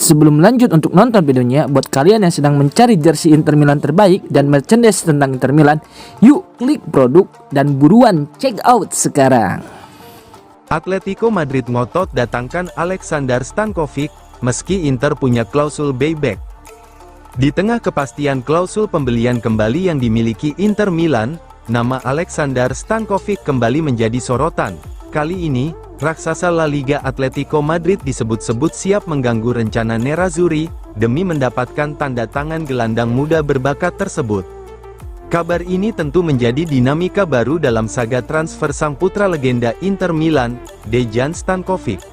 Sebelum lanjut untuk nonton videonya, buat kalian yang sedang mencari jersey Inter Milan terbaik dan merchandise tentang Inter Milan, yuk klik produk dan buruan check out sekarang. Atletico Madrid ngotot datangkan Alexander Stankovic, meski Inter punya klausul buyback. Di tengah kepastian klausul pembelian kembali yang dimiliki Inter Milan, nama Alexander Stankovic kembali menjadi sorotan. Kali ini, raksasa La Liga Atletico Madrid disebut-sebut siap mengganggu rencana Nerazzurri, demi mendapatkan tanda tangan gelandang muda berbakat tersebut. Kabar ini tentu menjadi dinamika baru dalam saga transfer sang putra legenda Inter Milan, Dejan Stankovic.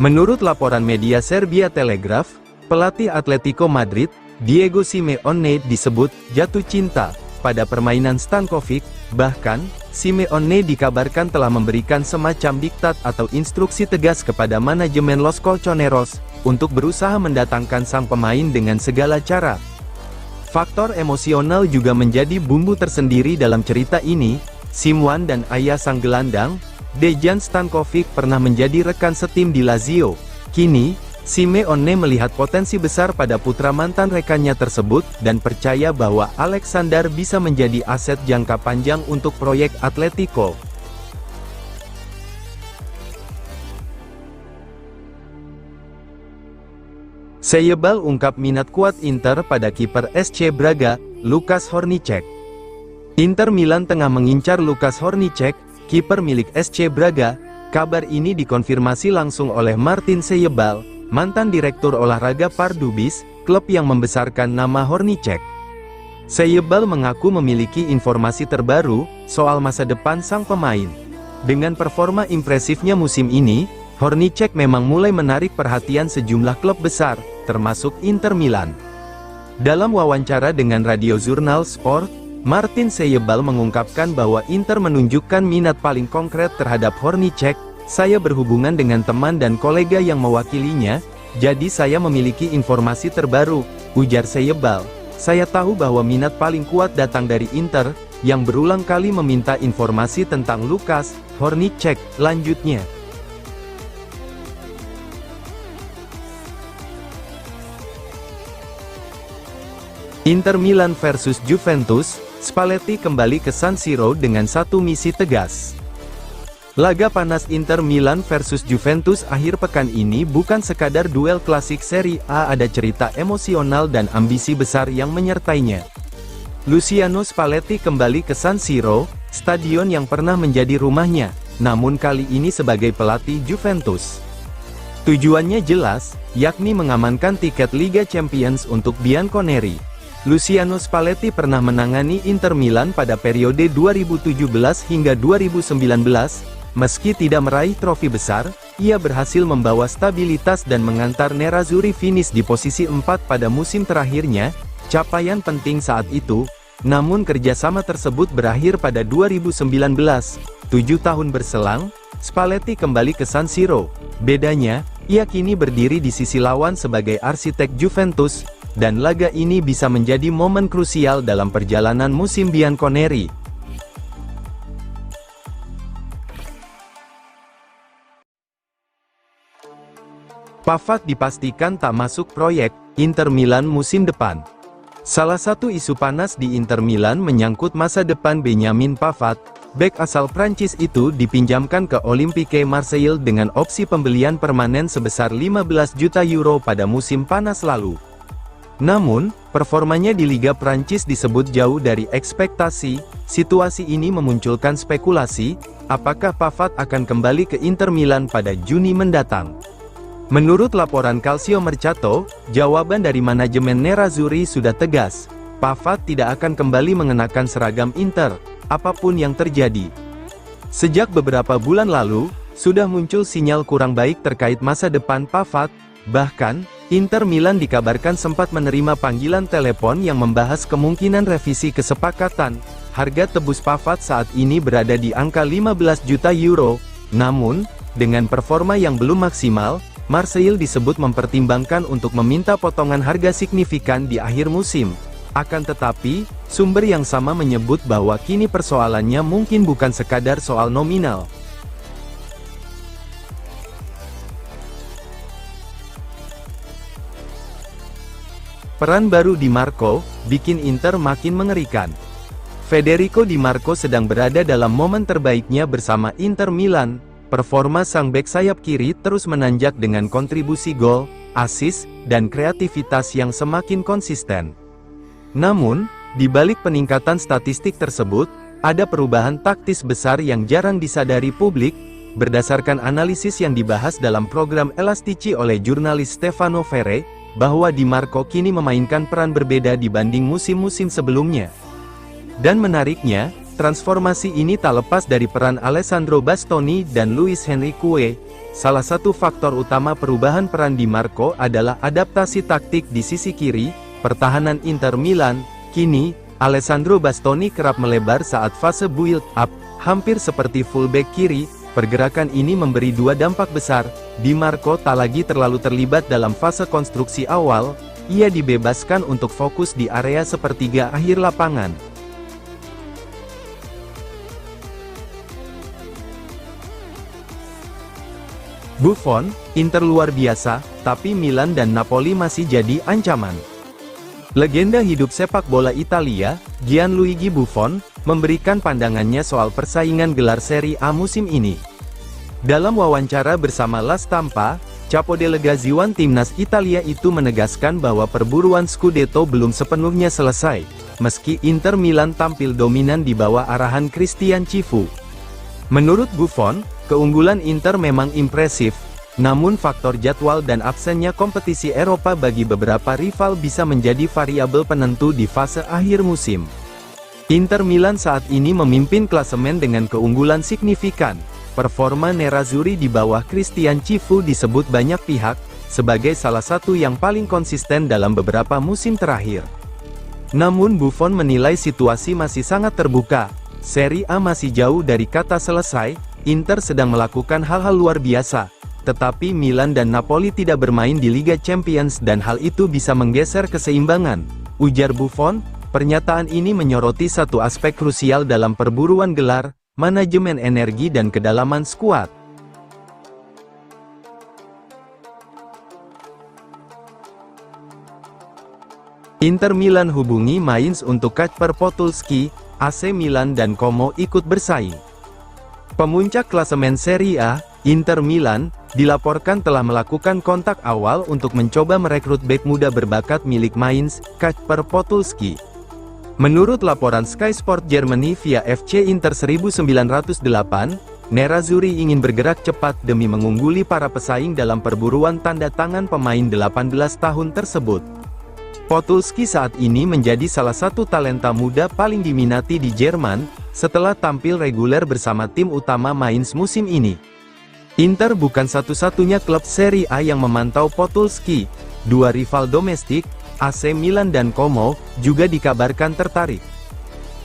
Menurut laporan media Serbia Telegraph, pelatih Atletico Madrid, Diego Simeone disebut jatuh cinta pada permainan Stankovic, bahkan Simeone dikabarkan telah memberikan semacam diktat atau instruksi tegas kepada manajemen Los Colchoneros, untuk berusaha mendatangkan sang pemain dengan segala cara. Faktor emosional juga menjadi bumbu tersendiri dalam cerita ini. Simwan dan ayah sang gelandang, Dejan Stankovic pernah menjadi rekan setim di Lazio. Kini, Simeone melihat potensi besar pada putra mantan rekannya tersebut, dan percaya bahwa Alexander bisa menjadi aset jangka panjang untuk proyek Atletico. Seyebal ungkap minat kuat Inter pada kiper SC Braga, Lukas Hornicek. Inter Milan tengah mengincar Lukas Hornicek, kiper milik SC Braga. Kabar ini dikonfirmasi langsung oleh Martin Seyebal, mantan direktur olahraga Pardubis, klub yang membesarkan nama Hornicek. Seyebal mengaku memiliki informasi terbaru soal masa depan sang pemain. Dengan performa impresifnya musim ini, Hornicek memang mulai menarik perhatian sejumlah klub besar, termasuk Inter Milan. Dalam wawancara dengan radio Jurnal Sport, Martin Seyebal mengungkapkan bahwa Inter menunjukkan minat paling konkret terhadap Hornicek. Saya berhubungan dengan teman dan kolega yang mewakilinya, jadi saya memiliki informasi terbaru, ujar Seyebal. Saya tahu bahwa minat paling kuat datang dari Inter, yang berulang kali meminta informasi tentang Lukas Hornicek, lanjutnya. Inter Milan versus Juventus, Spalletti kembali ke San Siro dengan satu misi tegas. Laga panas Inter Milan versus Juventus akhir pekan ini bukan sekadar duel klasik Serie A, ada cerita emosional dan ambisi besar yang menyertainya. Luciano Spalletti kembali ke San Siro, stadion yang pernah menjadi rumahnya, namun kali ini sebagai pelatih Juventus. Tujuannya jelas, yakni mengamankan tiket Liga Champions untuk Bianconeri. Luciano Spalletti pernah menangani Inter Milan pada periode 2017 hingga 2019, meski tidak meraih trofi besar, ia berhasil membawa stabilitas dan mengantar Nerazzurri finish di posisi 4 pada musim terakhirnya, capaian penting saat itu. Namun kerjasama tersebut berakhir pada 2019, 7 tahun berselang, Spalletti kembali ke San Siro. Bedanya, ia kini berdiri di sisi lawan sebagai arsitek Juventus, dan laga ini bisa menjadi momen krusial dalam perjalanan musim Bianconeri. Pavard dipastikan tak masuk proyek Inter Milan musim depan. Salah satu isu panas di Inter Milan menyangkut masa depan Benjamin Pavard. Bek asal Prancis itu dipinjamkan ke Olympique Marseille dengan opsi pembelian permanen sebesar 15 juta euro pada musim panas lalu. Namun, performanya di Liga Prancis disebut jauh dari ekspektasi. Situasi ini memunculkan spekulasi, apakah Pavard akan kembali ke Inter Milan pada Juni mendatang. Menurut laporan Calcio Mercato, jawaban dari manajemen Nerazzurri sudah tegas. Pavard tidak akan kembali mengenakan seragam Inter, apapun yang terjadi. Sejak beberapa bulan lalu, sudah muncul sinyal kurang baik terkait masa depan Pavard. Bahkan, Inter Milan dikabarkan sempat menerima panggilan telepon yang membahas kemungkinan revisi kesepakatan. Harga tebus Pavard saat ini berada di angka 15 juta euro. Namun, dengan performa yang belum maksimal, Marseille disebut mempertimbangkan untuk meminta potongan harga signifikan di akhir musim. Akan tetapi, sumber yang sama menyebut bahwa kini persoalannya mungkin bukan sekadar soal nominal. Peran baru Di Marco bikin Inter makin mengerikan. Federico Di Marco sedang berada dalam momen terbaiknya bersama Inter Milan. Performa sang bek sayap kiri terus menanjak dengan kontribusi gol, assist, dan kreativitas yang semakin konsisten. Namun, di balik peningkatan statistik tersebut, ada perubahan taktis besar yang jarang disadari publik. Berdasarkan analisis yang dibahas dalam program Elastici oleh jurnalis Stefano Ferre, bahwa Di Marco kini memainkan peran berbeda dibanding musim-musim sebelumnya. Dan menariknya, transformasi ini tak lepas dari peran Alessandro Bastoni dan Luis Enrique. Salah satu faktor utama perubahan peran Di Marco adalah adaptasi taktik di sisi kiri, pertahanan Inter Milan. Kini, Alessandro Bastoni kerap melebar saat fase build-up, hampir seperti fullback kiri. Pergerakan ini memberi dua dampak besar. Di Marco tak lagi terlalu terlibat dalam fase konstruksi awal, ia dibebaskan untuk fokus di area sepertiga akhir lapangan. Buffon, Inter luar biasa, tapi Milan dan Napoli masih jadi ancaman. Legenda hidup sepak bola Italia, Gianluigi Buffon, memberikan pandangannya soal persaingan gelar Serie A musim ini. Dalam wawancara bersama La Stampa, Capo Delegazione timnas Italia itu menegaskan bahwa perburuan Scudetto belum sepenuhnya selesai, meski Inter Milan tampil dominan di bawah arahan Christian Cifu. Menurut Buffon, keunggulan Inter memang impresif, namun faktor jadwal dan absennya kompetisi Eropa bagi beberapa rival bisa menjadi variabel penentu di fase akhir musim. Inter Milan saat ini memimpin klasemen dengan keunggulan signifikan. Performa Nerazzurri di bawah Christian Cifu disebut banyak pihak sebagai salah satu yang paling konsisten dalam beberapa musim terakhir. Namun Buffon menilai situasi masih sangat terbuka. Serie A masih jauh dari kata selesai. Inter sedang melakukan hal-hal luar biasa, tetapi Milan dan Napoli tidak bermain di Liga Champions dan hal itu bisa menggeser keseimbangan, ujar Buffon. Pernyataan ini menyoroti satu aspek krusial dalam perburuan gelar, manajemen energi dan kedalaman skuad. Inter Milan hubungi Mainz untuk Kacper Podolski. AC Milan dan Como ikut bersaing. Pemuncak klasemen Serie A, Inter Milan, dilaporkan telah melakukan kontak awal untuk mencoba merekrut bek muda berbakat milik Mainz, Kacper Podolski. Menurut laporan Sky Sport Germany via FC Inter 1908, Nerazzurri ingin bergerak cepat demi mengungguli para pesaing dalam perburuan tanda tangan pemain 18 tahun tersebut. Podolski saat ini menjadi salah satu talenta muda paling diminati di Jerman, setelah tampil reguler bersama tim utama Mainz musim ini. Inter bukan satu-satunya klub Serie A yang memantau Podolski. Dua rival domestik, AC Milan dan Como, juga dikabarkan tertarik.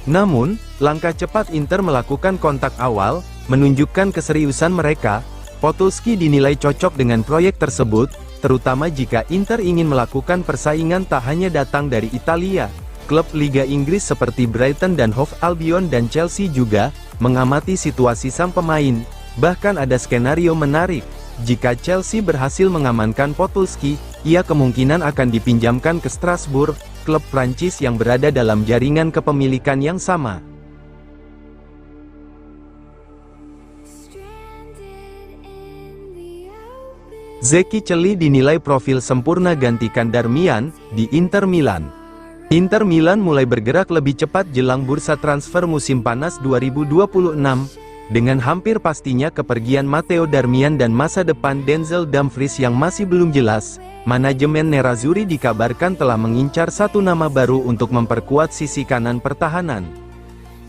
Namun, langkah cepat Inter melakukan kontak awal, menunjukkan keseriusan mereka. Podolski dinilai cocok dengan proyek tersebut, terutama jika Inter ingin melakukan persaingan tak hanya datang dari Italia. Klub Liga Inggris seperti Brighton dan Hove Albion dan Chelsea juga mengamati situasi sang pemain. Bahkan ada skenario menarik. Jika Chelsea berhasil mengamankan Podolski, ia kemungkinan akan dipinjamkan ke Strasbourg, klub Prancis yang berada dalam jaringan kepemilikan yang sama. Zeki Celi dinilai profil sempurna gantikan Darmian di Inter Milan. Inter Milan mulai bergerak lebih cepat jelang bursa transfer musim panas 2026. Dengan hampir pastinya kepergian Matteo Darmian dan masa depan Denzel Dumfries yang masih belum jelas, manajemen Nerazzurri dikabarkan telah mengincar satu nama baru untuk memperkuat sisi kanan pertahanan.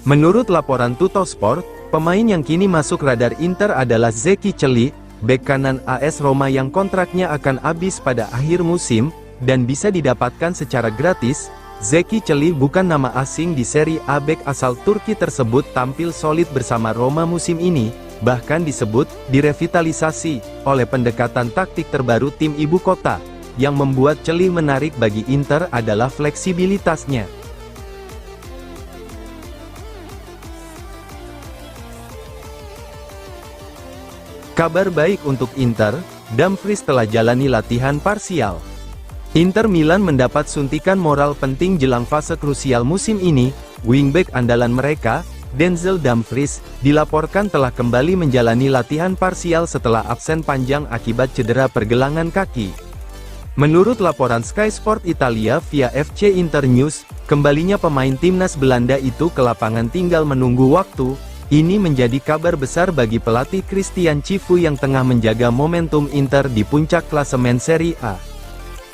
Menurut laporan Tuttosport, pemain yang kini masuk radar Inter adalah Zeki Celi, bek kanan AS Roma yang kontraknya akan habis pada akhir musim, dan bisa didapatkan secara gratis. Zeki Celi bukan nama asing di Serie A. Bek asal Turki tersebut tampil solid bersama Roma musim ini, bahkan disebut direvitalisasi oleh pendekatan taktik terbaru tim ibu kota. Yang membuat Celi menarik bagi Inter adalah fleksibilitasnya. Kabar baik untuk Inter, Dumfries telah jalani latihan parsial. Inter Milan mendapat suntikan moral penting jelang fase krusial musim ini. Wingback andalan mereka, Denzel Dumfries, dilaporkan telah kembali menjalani latihan parsial setelah absen panjang akibat cedera pergelangan kaki. Menurut laporan Sky Sport Italia via FC Internews, kembalinya pemain timnas Belanda itu ke lapangan tinggal menunggu waktu. Ini menjadi kabar besar bagi pelatih Christian Cifu yang tengah menjaga momentum Inter di puncak klasemen Serie A.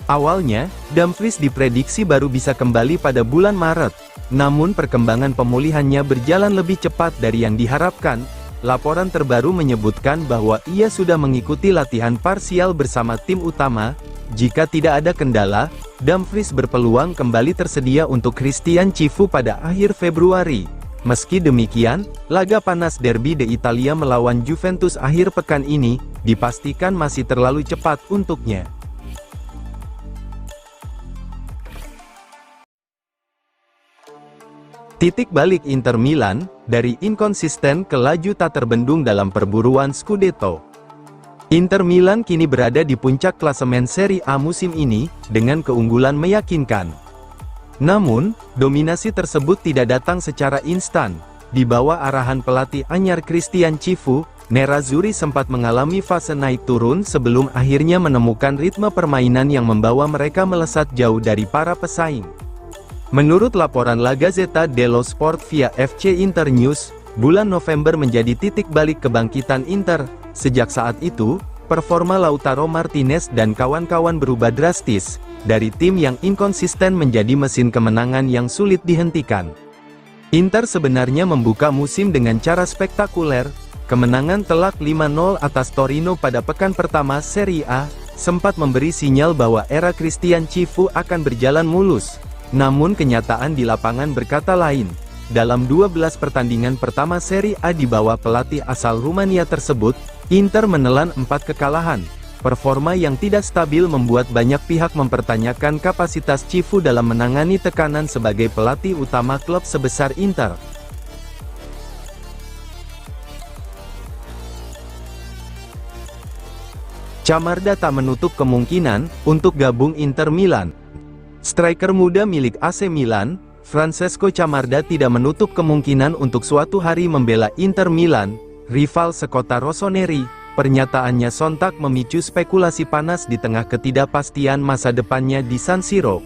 Awalnya, Dumfries diprediksi baru bisa kembali pada bulan Maret, namun perkembangan pemulihannya berjalan lebih cepat dari yang diharapkan. Laporan terbaru menyebutkan bahwa ia sudah mengikuti latihan parsial bersama tim utama. Jika tidak ada kendala, Dumfries berpeluang kembali tersedia untuk Christian Cifu pada akhir Februari. Meski demikian, laga panas Derby d'Italia melawan Juventus akhir pekan ini dipastikan masih terlalu cepat untuknya. Titik balik Inter Milan, dari inkonsisten ke laju tak terbendung dalam perburuan Scudetto. Inter Milan kini berada di puncak klasemen Serie A musim ini, dengan keunggulan meyakinkan. Namun, dominasi tersebut tidak datang secara instan. Di bawah arahan pelatih anyar Christian Cifu, Nerazzurri sempat mengalami fase naik turun sebelum akhirnya menemukan ritme permainan yang membawa mereka melesat jauh dari para pesaing. Menurut laporan La Gazzetta dello Sport via FC Internews, bulan November menjadi titik balik kebangkitan Inter. Sejak saat itu, performa Lautaro Martinez dan kawan-kawan berubah drastis, dari tim yang inkonsisten menjadi mesin kemenangan yang sulit dihentikan. Inter sebenarnya membuka musim dengan cara spektakuler. Kemenangan telak 5-0 atas Torino pada pekan pertama Serie A, sempat memberi sinyal bahwa era Christian Cifu akan berjalan mulus. Namun kenyataan di lapangan berkata lain. Dalam 12 pertandingan pertama Serie A di bawah pelatih asal Rumania tersebut, Inter menelan 4 kekalahan. Performa yang tidak stabil membuat banyak pihak mempertanyakan kapasitas Cifu dalam menangani tekanan sebagai pelatih utama klub sebesar Inter. Camarda tak menutup kemungkinan untuk gabung Inter Milan. Striker muda milik AC Milan, Francesco Camarda tidak menutup kemungkinan untuk suatu hari membela Inter Milan, rival sekota Rossoneri. Pernyataannya sontak memicu spekulasi panas di tengah ketidakpastian masa depannya di San Siro.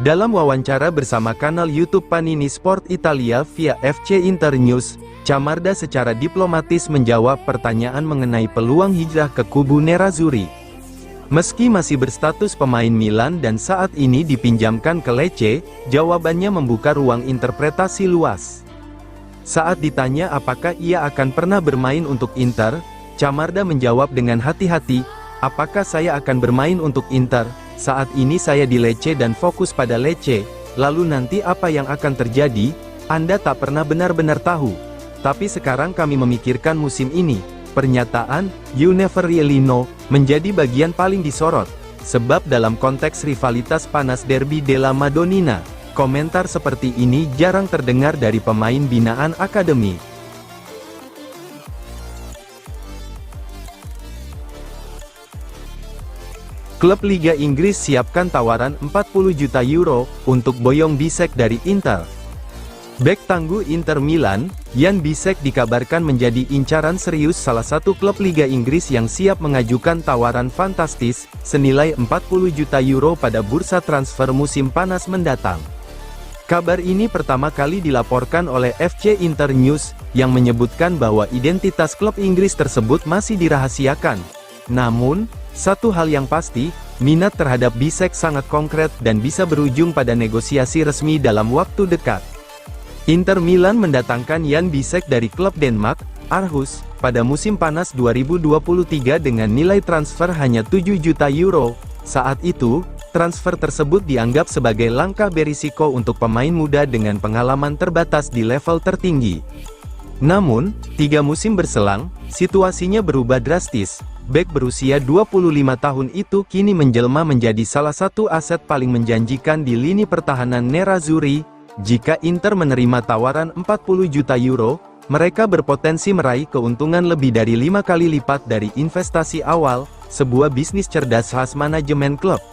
Dalam wawancara bersama kanal YouTube Panini Sport Italia via FC Internews, Camarda secara diplomatis menjawab pertanyaan mengenai peluang hijrah ke kubu Nerazzurri. Meski masih berstatus pemain Milan dan saat ini dipinjamkan ke Lecce, jawabannya membuka ruang interpretasi luas. Saat ditanya apakah ia akan pernah bermain untuk Inter, Camarda menjawab dengan hati-hati, "Apakah saya akan bermain untuk Inter? Saat ini saya di Lecce dan fokus pada Lecce, lalu nanti apa yang akan terjadi, Anda tak pernah benar-benar tahu. Tapi sekarang kami memikirkan musim ini." Pernyataan, "You never really know," menjadi bagian paling disorot. Sebab dalam konteks rivalitas panas Derby della Madonnina, komentar seperti ini jarang terdengar dari pemain binaan akademi. Klub Liga Inggris siapkan tawaran 40 juta euro untuk Boyong Bisek dari Inter. Bek tangguh Inter Milan, Jan Bisek dikabarkan menjadi incaran serius salah satu klub Liga Inggris yang siap mengajukan tawaran fantastis, senilai 40 juta euro pada bursa transfer musim panas mendatang. Kabar ini pertama kali dilaporkan oleh FC Internews, yang menyebutkan bahwa identitas klub Inggris tersebut masih dirahasiakan. Namun, satu hal yang pasti, minat terhadap Bisek sangat konkret dan bisa berujung pada negosiasi resmi dalam waktu dekat. Inter Milan mendatangkan Jan Bisek dari klub Denmark, Aarhus, pada musim panas 2023 dengan nilai transfer hanya 7 juta euro. Saat itu, transfer tersebut dianggap sebagai langkah berisiko untuk pemain muda dengan pengalaman terbatas di level tertinggi. Namun, 3 musim berselang, situasinya berubah drastis. Bek berusia 25 tahun itu kini menjelma menjadi salah satu aset paling menjanjikan di lini pertahanan Nerazzurri. Jika Inter menerima tawaran 40 juta euro, mereka berpotensi meraih keuntungan lebih dari 5 kali lipat dari investasi awal, sebuah bisnis cerdas khas manajemen klub.